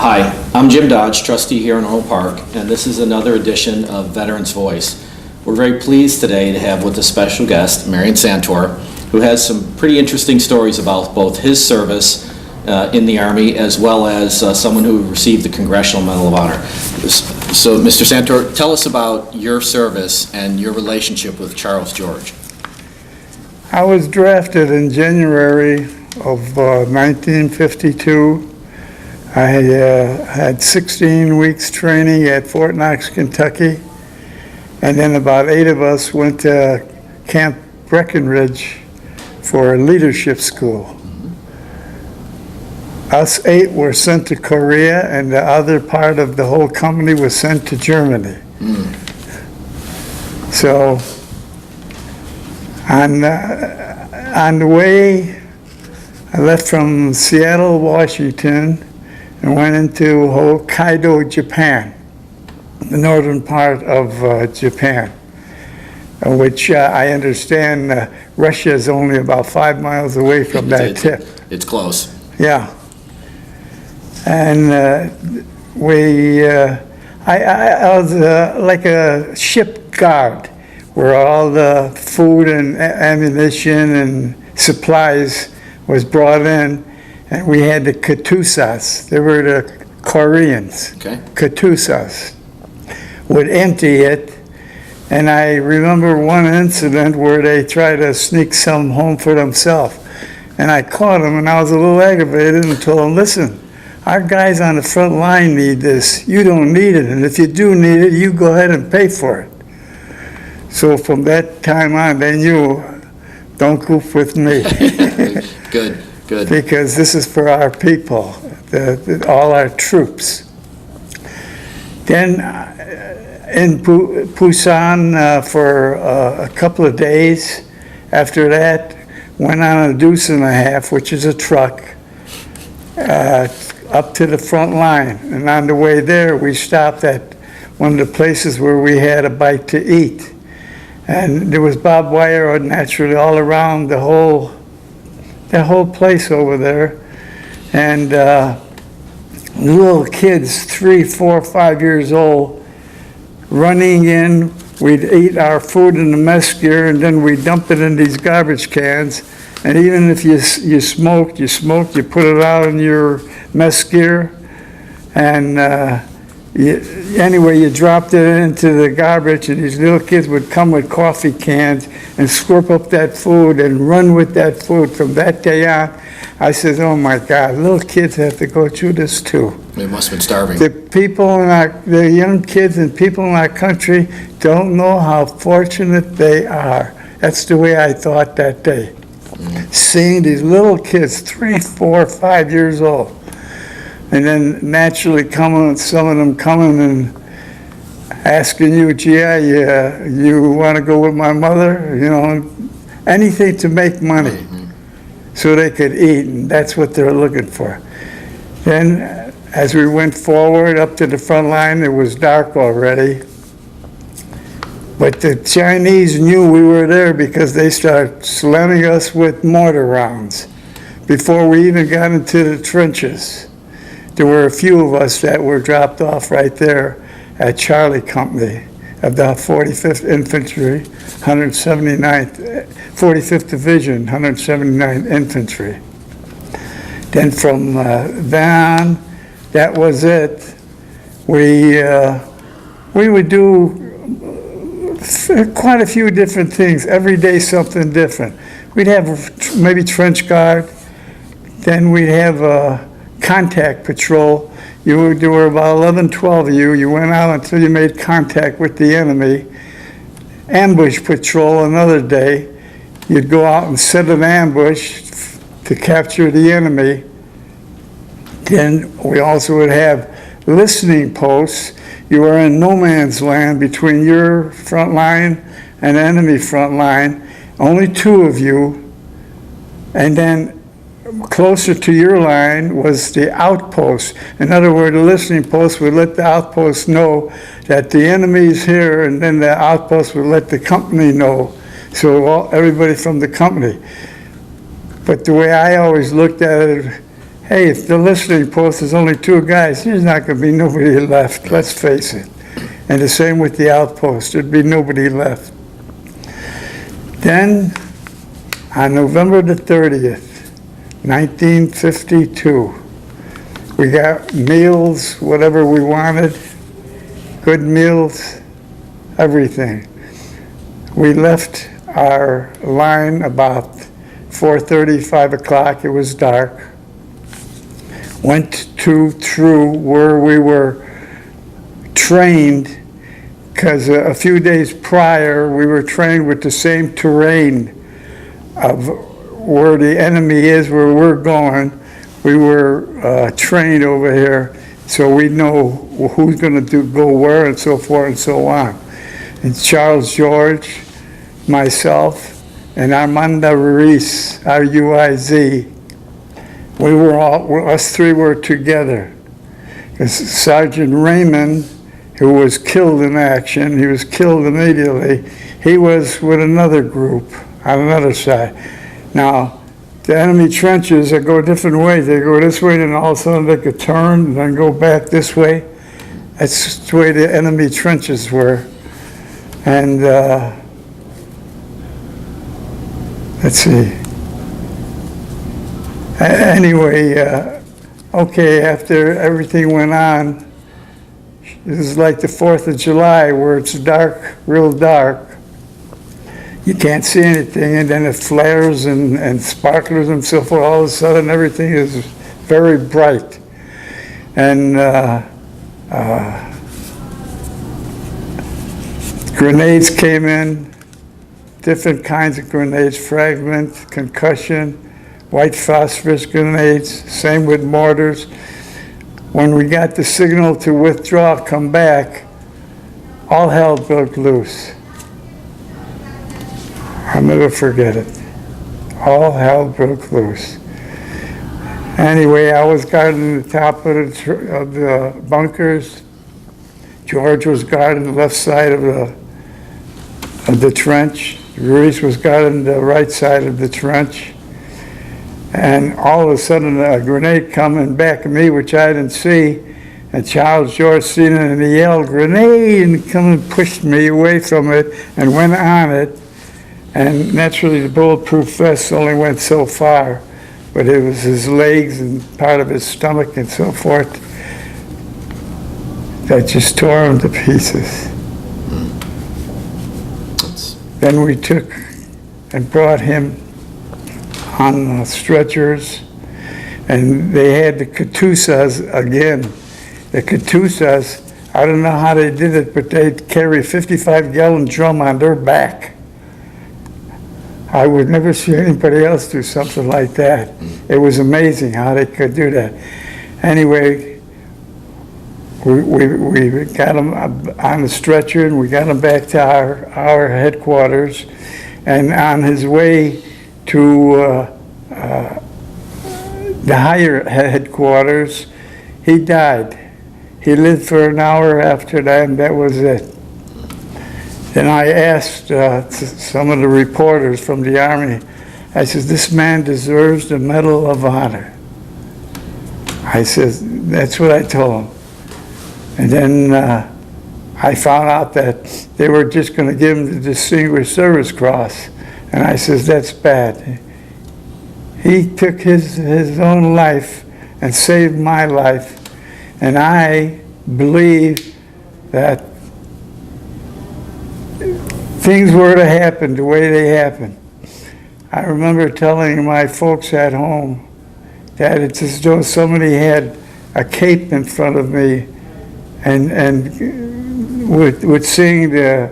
Hi, I'm Jim Dodge, trustee here in Orland Park, and this is another edition of Veterans Voice. We're very pleased today to have with a special guest, Marion Santor, who has some pretty interesting stories about both his service in the Army as well as someone who received the Congressional Medal of Honor. So, Mr. Santor, tell us about your service and your relationship with Charles George. I was drafted in January of 1952. I had 16 weeks training at Fort Knox, Kentucky, and then about 8 of us went to Camp Breckenridge for leadership school. Us 8 were sent to Korea, and the other part of the whole company was sent to Germany. So on the way, I left from Seattle, Washington, and went into Hokkaido, Japan, the northern part of Japan, which I understand Russia is only about 5 miles away from that tip. It's close. Yeah. And I was like a ship guard, where all the food and ammunition and supplies was brought in, and we had the katusas. They were the Koreans. Okay. Katusas would empty it, and I remember one incident where they tried to sneak some home for themselves, and I caught them, and I was a little aggravated and told them, listen, our guys on the front line need this. You don't need it, and if you do need it, you go ahead and pay for it. So from that time on, they knew, don't goof with me. Good, good. Because this is for our people, all our troops. Then in Busan for a couple of days. After that, went on a deuce and a half, which is a truck, up to the front line. And on the way there, we stopped at one of the places where we had a bite to eat. And there was barbed wire naturally all around the whole place over there. And little kids, 3, 4, 5 years old, running in. We'd eat our food in the mess gear, and then we'd dump it in these garbage cans. And even if you smoked, you put it out in your mess gear. And anyway, you dropped it into the garbage, and these little kids would come with coffee cans and slurp up that food and run with that food. From that day on, I said, oh my God, little kids have to go through this too. They must have been starving. The young kids and people in our country don't know how fortunate they are. That's the way I thought that day. Seeing these little kids, 3, 4, 5 years old, and then naturally some of them coming and asking you, gee, you want to go with my mother? You know, anything to make money so they could eat, and that's what they're looking for. Then, as we went forward up to the front line, it was dark already. But the Chinese knew we were there because they started slamming us with mortar rounds before we even got into the trenches. There were a few of us that were dropped off right there at Charlie Company of the 45th Infantry, 179th, 45th Division, 179th Infantry. Then from then on, that was it. We would do quite a few different things. Every day something different. We'd have maybe trench guard. Then we'd have a contact patrol. There were about 11, 12 of you. You went out until you made contact with the enemy. Ambush patrol another day. You'd go out and set an ambush to capture the enemy. Then we also would have listening posts. You were in no man's land between your front line and enemy front line. Only 2 of you. And then closer to your line was the outpost. In other words, the listening post would let the outpost know that the enemy's here, and then the outpost would let the company know. So everybody from the company. But the way I always looked at it, hey, if the listening post is only 2 guys, there's not going to be nobody left, let's face it. And the same with the outpost, there'd be nobody left. Then, on November the 30th, 1952, we got meals, whatever we wanted, good meals, everything. We left our line about 4:30, 5 o'clock, it was dark. Went through where we were trained, because a few days prior, we were trained with the same terrain of where the enemy is, where we're going. We were trained over here, so we know who's going to go where and so forth and so on. And Charles George, myself, and Armando Ruiz, R-U-I-Z, we were all, us 3 were together. Sergeant Raymond, who was killed in action, he was killed immediately, he was with another group on another side. Now, the enemy trenches, they go different ways. They go this way, then all of a sudden they could turn and then go back this way. That's the way the enemy trenches were. And let's see. Anyway, okay, after everything went on, it was like the 4th of July where it's dark, real dark. You can't see anything, and then it flares and sparklers and so forth. All of a sudden, everything is very bright. And grenades came in, different kinds of grenades, fragment, concussion, white phosphorus grenades, same with mortars. When we got the signal to withdraw, come back, all hell broke loose. I'll never forget it. All hell broke loose. Anyway, I was guarding the top of the bunkers. George was guarding the left side of the trench. Ruiz was guarding the right side of the trench. And all of a sudden, a grenade coming back at me, which I didn't see. And Charles George seen it, and he yelled, "Grenade!" and come and pushed me away from it and went on it. And naturally, the bulletproof vest only went so far, but it was his legs and part of his stomach and so forth that just tore him to pieces. Then we took and brought him on stretchers, and they had the Katusas again. The Katusas, I don't know how they did it, but they'd carry 55-gallon drum on their back. I would never see anybody else do something like that. It was amazing how they could do that. Anyway, we got him on the stretcher, and we got him back to our headquarters. And on his way to the higher headquarters, he died. He lived for an hour after that, and that was it. Then I asked some of the reporters from the Army, I said, "This man deserves the Medal of Honor." I said, that's what I told him. And then I found out that they were just going to give him the Distinguished Service Cross. And I says, that's bad. He took his own life and saved my life. And I believe that things were to happen the way they happened. I remember telling my folks at home that it's as though somebody had a cape in front of me and would seeing the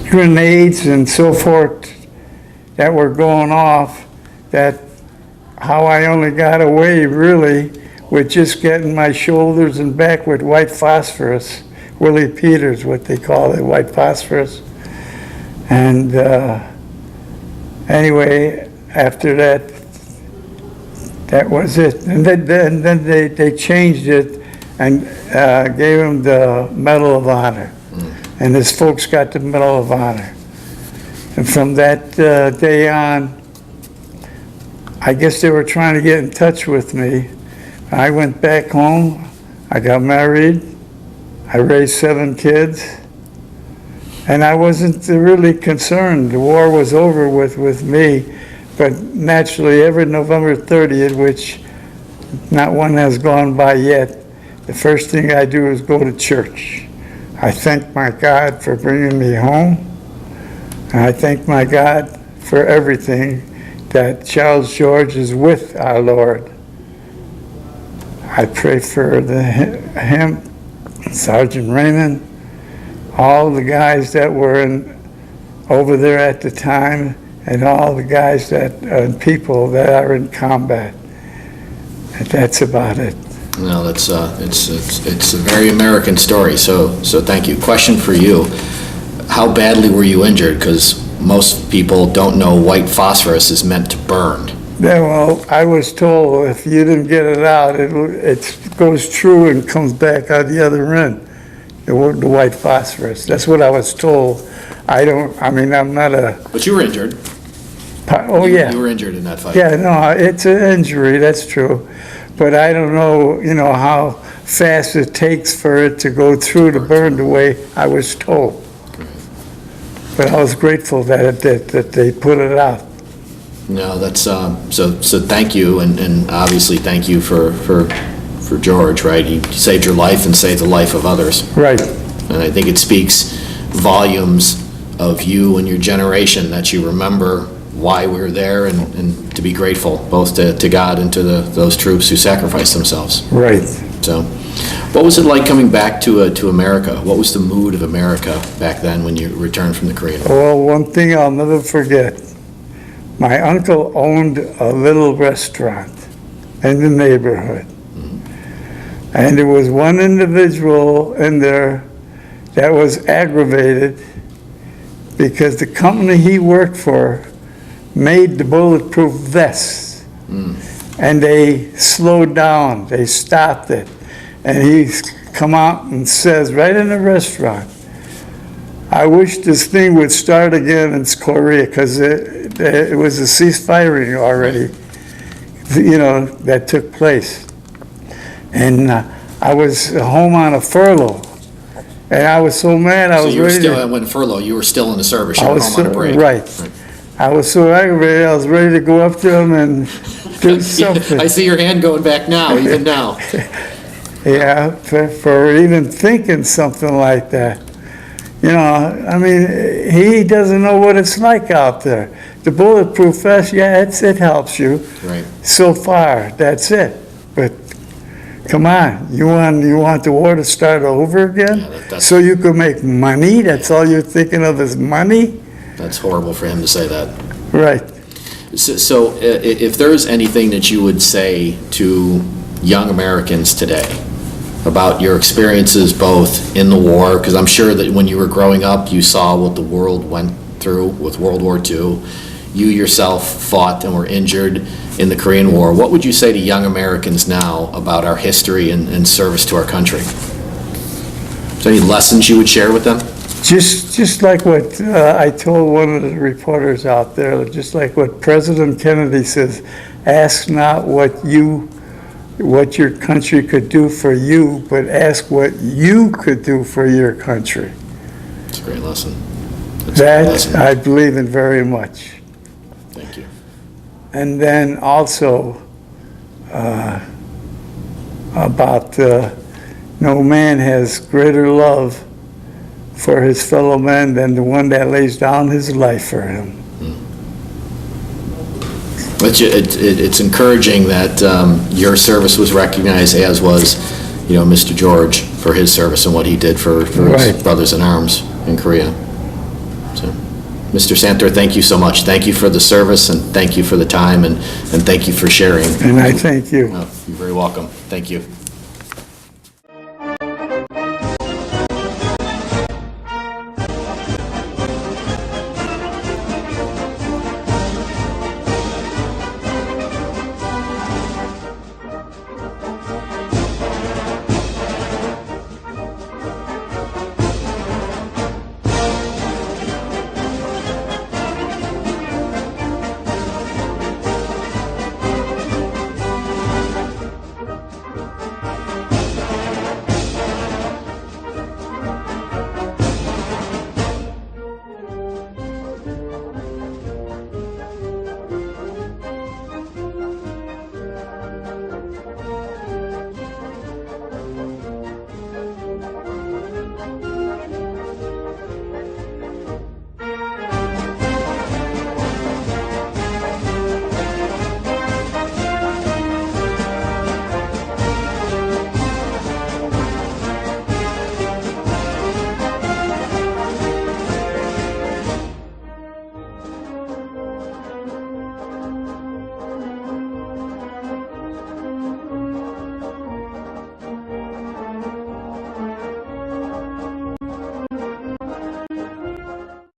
grenades and so forth that were going off, that how I only got away really with just getting my shoulders and back with white phosphorus, Willie Peters, what they call it, white phosphorus. And anyway, after that, that was it. And then they changed it and gave him the Medal of Honor. And his folks got the Medal of Honor. And from that day on, I guess they were trying to get in touch with me. I went back home, I got married, I raised 7 kids, and I wasn't really concerned. The war was over with me, but naturally every November 30th, which not one has gone by yet, the first thing I do is go to church. I thank my God for bringing me home, and I thank my God for everything, that Charles George is with our Lord. I pray for him, Sergeant Raymond, all the guys that were over there at the time, and all the guys people that are in combat. And that's about it. No, that's it's a very American story. So thank you. Question for you: how badly were you injured? Because most people don't know white phosphorus is meant to burn. Yeah, well, I was told if you didn't get it out, it goes through and comes back out the other end. The white phosphorus. That's what I was told. I'm not a... But you were injured. Oh, yeah. You were injured in that fight. Yeah, no, it's an injury, that's true. But I don't know, how fast it takes for it to go through to burn the way I was told. But I was grateful that they put it out. No, that's so thank you, and obviously thank you for George, right? He saved your life and saved the life of others. Right. And I think it speaks volumes of you and your generation that you remember why we were there, and to be grateful both to God and to those troops who sacrificed themselves. Right. So, what was it like coming back to America? What was the mood of America back then when you returned from the Korean War? Well, one thing I'll never forget. My uncle owned a little restaurant in the neighborhood. Mm-hmm. And there was one individual in there that was aggravated because the company he worked for made the bulletproof vests. And they slowed down, they stopped it. And he come out and says, right in the restaurant, I wish this thing would start again in Korea, because it was a ceasefire already, that took place. And I was home on a furlough, and I was so mad. So you were still, when furlough, you were still in the service, you were home on a break. Right. I was so aggravated, I was ready to go up to him and do something. I see your hand going back now, even now. Yeah, for even thinking something like that. He doesn't know what it's like out there. The bulletproof vest, yeah, it helps you. Right. So far, that's it. But come on, you want the war to start over again? Yeah, so you can make money? That's all you're thinking of is money? That's horrible for him to say that. Right. So if there's anything that you would say to young Americans today about your experiences both in the war, because I'm sure that when you were growing up, you saw what the world went through with World War II. You yourself fought and were injured in the Korean War. What would you say to young Americans now about our history and service to our country? Is there any lessons you would share with them? Just like what I told one of the reporters out there, just like what President Kennedy says, ask not what your country could do for you, but ask what you could do for your country. That's a great lesson. I believe in very much. Thank you. And then also about no man has greater love for his fellow man than the one that lays down his life for him. It's encouraging that your service was recognized, as was, Mr. George, for his service and what he did for Right. his brothers in arms in Korea. So, Mr. Santor, thank you so much. Thank you for the service, and thank you for the time, and thank you for sharing. And I thank you. You're very welcome. Thank you.